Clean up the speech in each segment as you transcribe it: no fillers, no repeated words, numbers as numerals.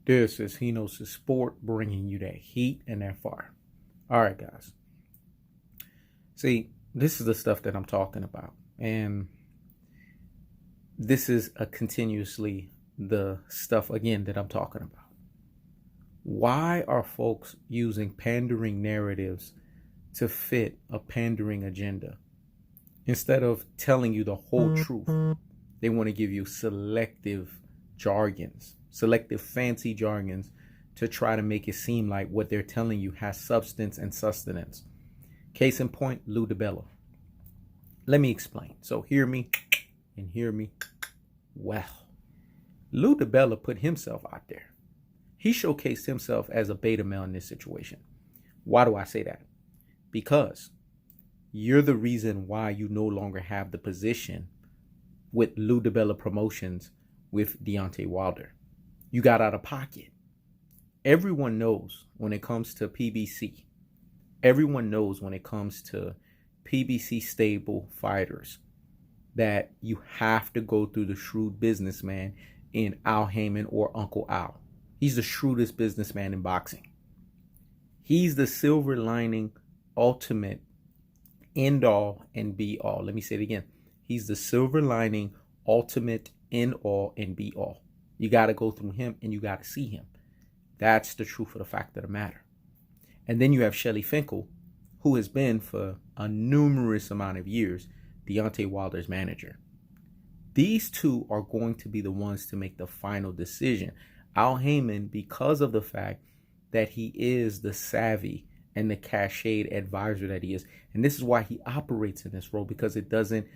This is He Knows His Sport, bringing you that heat and that fire. All right, guys. See, this is the stuff that I'm talking about. And this is continuously the stuff, again, that I'm talking about. Why are folks using pandering narratives to fit a pandering agenda? Instead of telling you the whole truth, they want to give you selective jargons, selective fancy jargons to try to make it seem like what they're telling you has substance and sustenance. Case in point, DiBella. Let me explain. So hear me and hear me well. DiBella put himself out there. He showcased himself as a beta male in this situation. Why do I say that? Because you're the reason why you no longer have the position with DiBella Promotions with Deontay Wilder. You got out of pocket. Everyone knows when it comes to PBC. Everyone knows when it comes to PBC stable fighters that you have to go through the shrewd businessman in Al Heyman or Uncle Al. He's the shrewdest businessman in boxing. He's the silver lining, ultimate, end all and be all. Let me say it again. He's the silver lining, ultimate, end all and be all. You got to go through him and you got to see him. That's the truth of the fact of the matter. And then you have Shelly Finkel, who has been for a numerous amount of years Deontay Wilder's manager. These two are going to be the ones to make the final decision. Al Heyman, because of the fact that he is the savvy and the cachet advisor that he is. And this is why he operates in this role, because it doesn't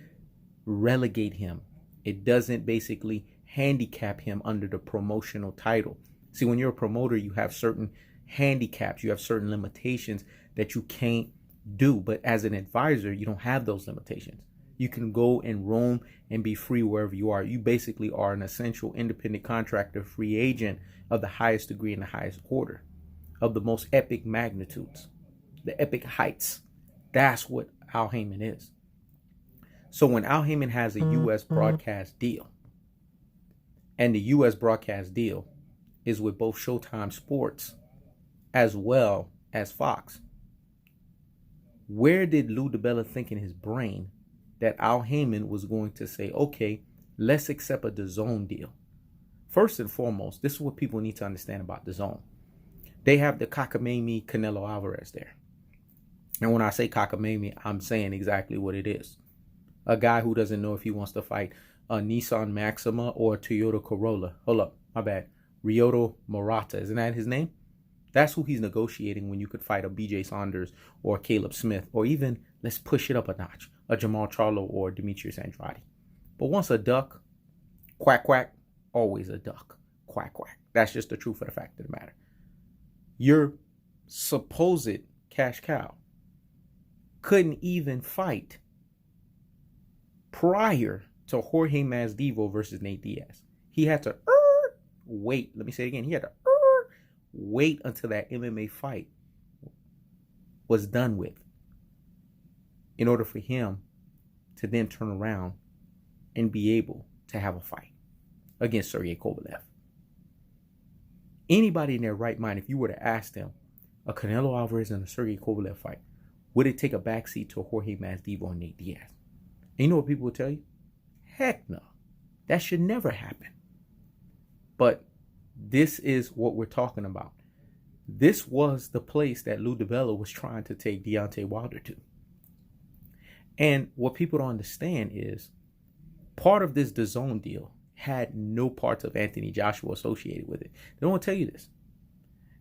relegate him. It doesn't basically handicap him under the promotional title. See, when you're a promoter, you have certain handicaps, you have certain limitations that you can't do. But as an advisor, you don't have those limitations. You can go and roam and be free wherever you are. You basically are an essential independent contractor, free agent of the highest degree and the highest order, of the most epic magnitudes, the epic heights. That's what Al Heyman is. So when Al Heyman has a U.S. broadcast deal, and the U.S. broadcast deal is with both Showtime Sports as well as Fox, where did DiBella think in his brain that Al Heyman was going to say, okay, let's accept a DAZN deal? First and foremost, this is what people need to understand about DAZN. They have the cockamamie Canelo Alvarez there. And when I say cockamamie, I'm saying exactly what it is. A guy who doesn't know if he wants to fight a Nissan Maxima or a Toyota Corolla. Hold up, my bad. Ryoto Murata, isn't that his name? That's who he's negotiating when you could fight a BJ Saunders or Caleb Smith, or even, let's push it up a notch, a Jamal Charlo or Demetrius Andrade. But once a duck, quack, quack, always a duck, quack, quack. That's just the truth of the fact of the matter. Your supposed cash cow couldn't even fight prior to Jorge Masvidal versus Nate Diaz. He had to wait. Let me say it again. He had to wait until that MMA fight was done with in order for him to then turn around and be able to have a fight against Sergey Kovalev. Anybody in their right mind, if you were to ask them, a Canelo Alvarez and a Sergey Kovalev fight, would it take a backseat to a Jorge Masvidal and Nate Diaz? And you know what people will tell you? Heck no. That should never happen. But this is what we're talking about. This was the place that DiBella was trying to take Deontay Wilder to. And what people don't understand is part of this DAZN deal had no parts of Anthony Joshua associated with it. They don't tell you this.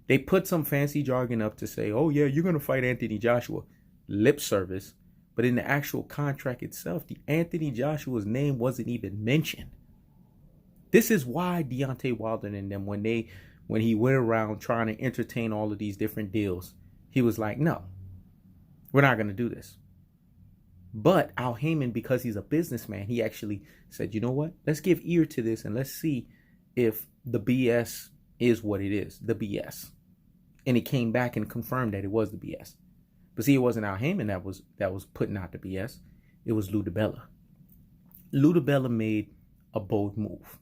They put some fancy jargon up to say, oh yeah, you're going to fight Anthony Joshua. Lip service. But in the actual contract itself, the Anthony Joshua's name wasn't even mentioned. This is why Deontay Wilder and them, when he went around trying to entertain all of these different deals, he was like, no, we're not going to do this. But Al Heyman, because he's a businessman, he actually said, you know what? Let's give ear to this and let's see if the BS is what it is, the BS. And he came back and confirmed that it was the BS. But see, it wasn't Al Heyman that was putting out the BS. It was DiBella. DiBella made a bold move.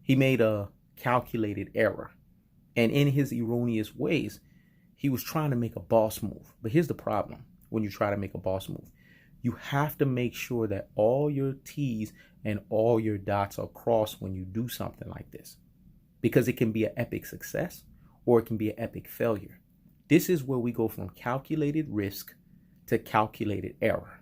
He made a calculated error And in his erroneous ways, he was trying to make a boss move. But here's the problem when you try to make a boss move. You have to make sure that all your T's and all your dots are crossed when you do something like this, because it can be an epic success or it can be an epic failure. This is where we go from calculated risk to calculated error.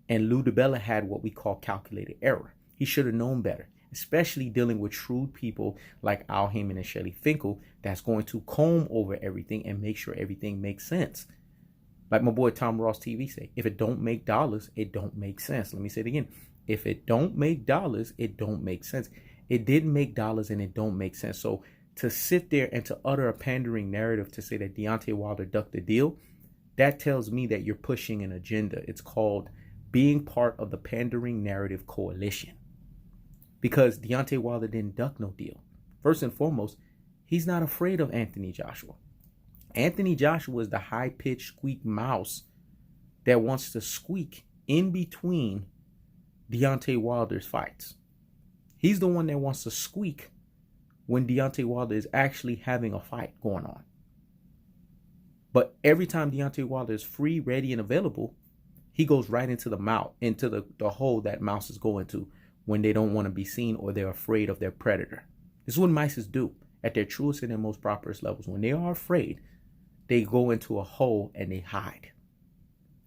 And DiBella had what we call calculated error. He should have known better, especially dealing with shrewd people like Al Heyman and Shelly Finkel that's going to comb over everything and make sure everything makes sense. Like my boy Tom Ross TV say, if it don't make dollars, it don't make sense. Let me say it again. If it don't make dollars, it don't make sense. It didn't make dollars and it don't make sense. So to sit there and to utter a pandering narrative to say that Deontay Wilder ducked the deal, that tells me that you're pushing an agenda. It's called being part of the pandering narrative coalition. Because Deontay Wilder didn't duck no deal. First and foremost, he's not afraid of Anthony Joshua. Anthony Joshua is the high-pitched squeak mouse that wants to squeak in between Deontay Wilder's fights. He's the one that wants to squeak when Deontay Wilder is actually having a fight going on. But every time Deontay Wilder is free, ready, and available, he goes right into the mouth, into the hole that mouse is going to when they don't want to be seen or they're afraid of their predator. This is what mice do at their truest and their most prosperous levels. When they are afraid, they go into a hole and they hide.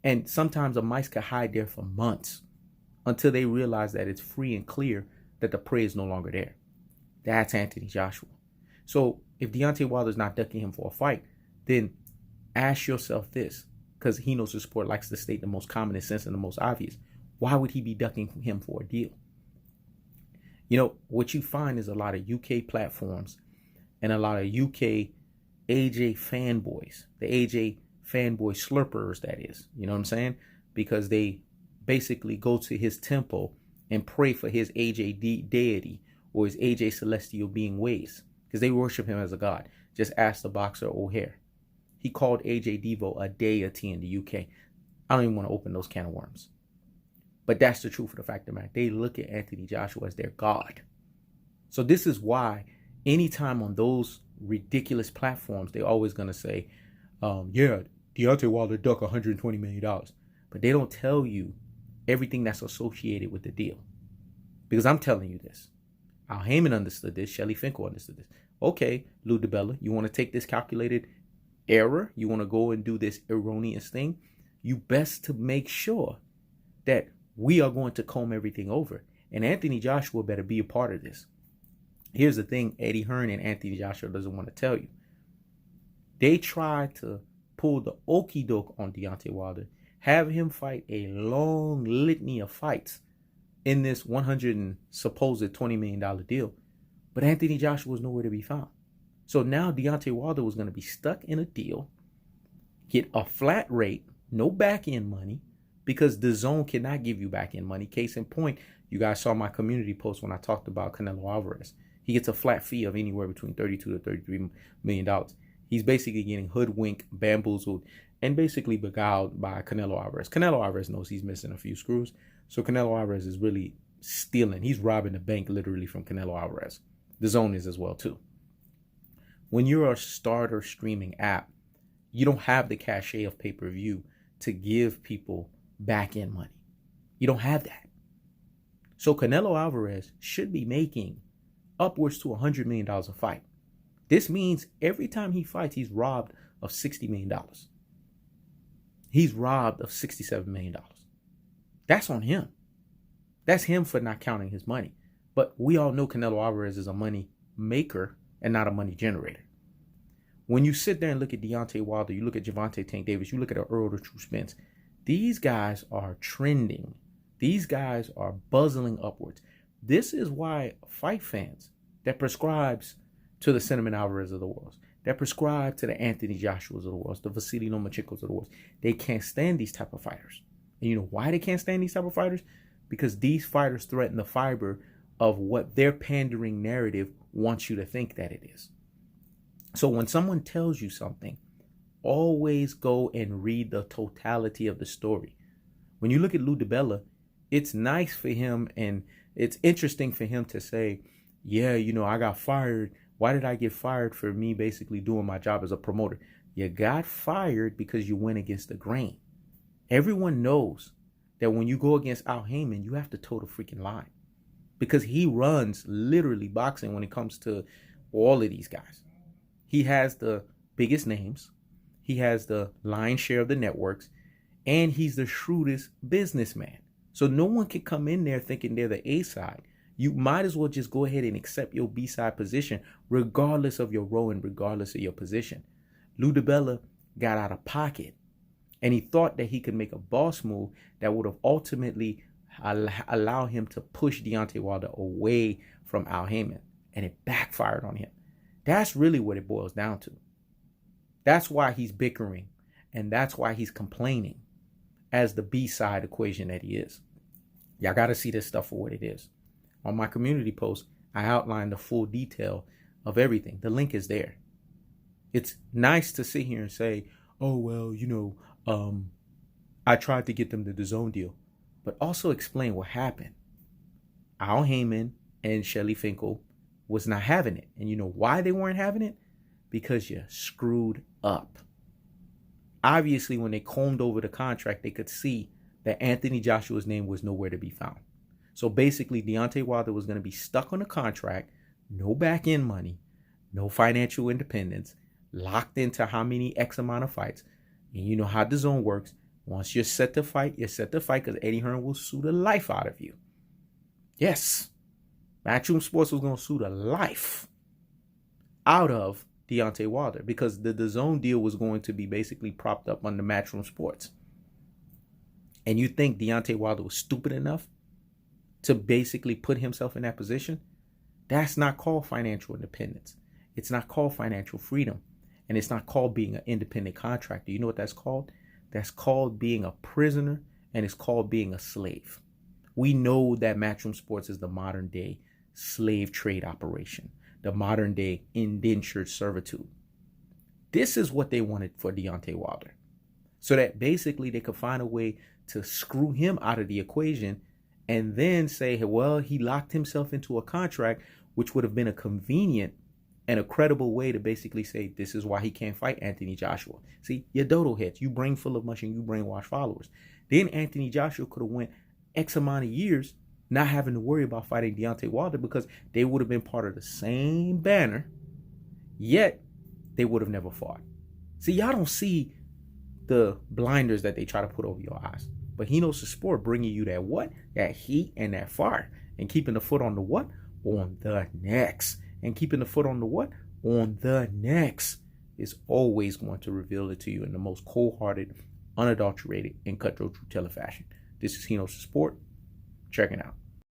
And sometimes a mice can hide there for months until they realize that it's free and clear that the prey is no longer there. That's Anthony Joshua. So if Deontay Wilder is not ducking him for a fight, then ask yourself this, because he knows the sport likes to state the most common sense and the most obvious. Why would he be ducking him for a deal? You know, what you find is a lot of UK platforms and a lot of UK AJ fanboys, the AJ fanboy slurpers, that is, you know what I'm saying? Because they basically go to his temple and pray for his AJ deity or his AJ celestial being ways, because they worship him as a god. Just ask the boxer O'Hare. He called AJ Devo a deity in the UK. I don't even want to open those can of worms. But that's the truth of the fact of the matter. They look at Anthony Joshua as their god. So this is why anytime on those ridiculous platforms, they're always going to say, yeah, Deontay Wilder duck $120 million. But they don't tell you everything that's associated with the deal. Because I'm telling you this. Al Heyman understood this. Shelly Finkel understood this. Okay, DiBella, you want to take this calculated error? You want to go and do this erroneous thing? You best to make sure that we are going to comb everything over. And Anthony Joshua better be a part of this. Here's the thing Eddie Hearn and Anthony Joshua doesn't want to tell you. They tried to pull the okie doke on Deontay Wilder, have him fight a long litany of fights in this supposed $20 million deal. But Anthony Joshua was nowhere to be found. So now Deontay Wilder was going to be stuck in a deal, get a flat rate, no back-end money, because DAZN cannot give you back-end money. Case in point, you guys saw my community post when I talked about Canelo Alvarez. He gets a flat fee of anywhere between $32 to $33 million. He's basically getting hoodwinked, bamboozled, and basically beguiled by Canelo Alvarez. Canelo Alvarez knows he's missing a few screws. So Canelo Alvarez is really stealing. He's robbing the bank literally from Canelo Alvarez. DAZN is as well too. When you're a starter streaming app, you don't have the cachet of pay-per-view to give people back-end money. You don't have that. So Canelo Alvarez should be making upwards to $100 million a fight. This means every time he fights, he's robbed of $60 million. He's robbed of $67 million. That's on him. That's him for not counting his money. But we all know Canelo Alvarez is a money maker and not a money generator. When you sit there and look at Deontay Wilder, you look at Gervonta Tank Davis, you look at Earl the True Spence, these guys are trending. These guys are buzzing upwards. This is why fight fans that prescribes to the Cinnamon Alvarez of the world, that prescribe to the Anthony Joshuas of the world, the Vasily Lomachenko's of the world, they can't stand these type of fighters. And you know why they can't stand these type of fighters? Because these fighters threaten the fiber of what their pandering narrative wants you to think that it is. So when someone tells you something, always go and read the totality of the story. When you look at DiBella, it's nice for him and it's interesting for him to say, yeah, you know, I got fired Why did I get fired for me basically doing my job as a promoter? You got fired because you went against the grain. Everyone knows that when you go against Al Heyman, you have to toe the freaking line, because he runs literally boxing when it comes to all of these guys. He has the biggest names. He has the lion's share of the networks, and he's the shrewdest businessman. So no one can come in there thinking they're the A side. You might as well just go ahead and accept your B side position, regardless of your role and regardless of your position. DiBella got out of pocket, and he thought that he could make a boss move that would have ultimately allowed him to push Deontay Wilder away from Al Heyman, and it backfired on him. That's really what it boils down to. That's why he's bickering, and that's why he's complaining as the B-side equation that he is. Y'all got to see this stuff for what it is. On my community post, I outlined the full detail of everything. The link is there. It's nice to sit here and say, oh, well, I tried to get them the DAZN deal, but also explain what happened. Al Heyman and Shelly Finkel was not having it. And you know why they weren't having it? Because you screwed up. Obviously, when they combed over the contract, they could see that Anthony Joshua's name was nowhere to be found. So basically, Deontay Wilder was going to be stuck on a contract, no back-end money, no financial independence, locked into how many X amount of fights. And you know how DAZN works. Once you're set to fight, you're set to fight, because Eddie Hearn will sue the life out of you. Yes, Matchroom Sports was going to sue the life out of Deontay Wilder, because the DAZN deal was going to be basically propped up under Matchroom Sports. And you think Deontay Wilder was stupid enough to basically put himself in that position? That's not called financial independence. It's not called financial freedom. And it's not called being an independent contractor. You know what that's called? That's called being a prisoner, and it's called being a slave. We know that Matchroom Sports is the modern day slave trade operation, the modern day indentured servitude. This is what they wanted for Deontay Wilder, so that basically they could find a way to screw him out of the equation, and then say, well, he locked himself into a contract, which would have been a convenient and a credible way to basically say, this is why he can't fight Anthony Joshua. See, you're dodo heads. You brain full of mush and you brainwash followers. Then Anthony Joshua could have went X amount of years not having to worry about fighting Deontay Wilder, because they would have been part of the same banner, yet they would have never fought. See, y'all don't see the blinders that they try to put over your eyes. But he knows the sport, bringing you that what? That heat and that fire. And keeping the foot on the what? On the necks. And keeping the foot on the what? On the necks. Is always going to reveal it to you in the most cold-hearted, unadulterated, and cutthroat truth-teller fashion. This is He Knows the Sport. Checking out.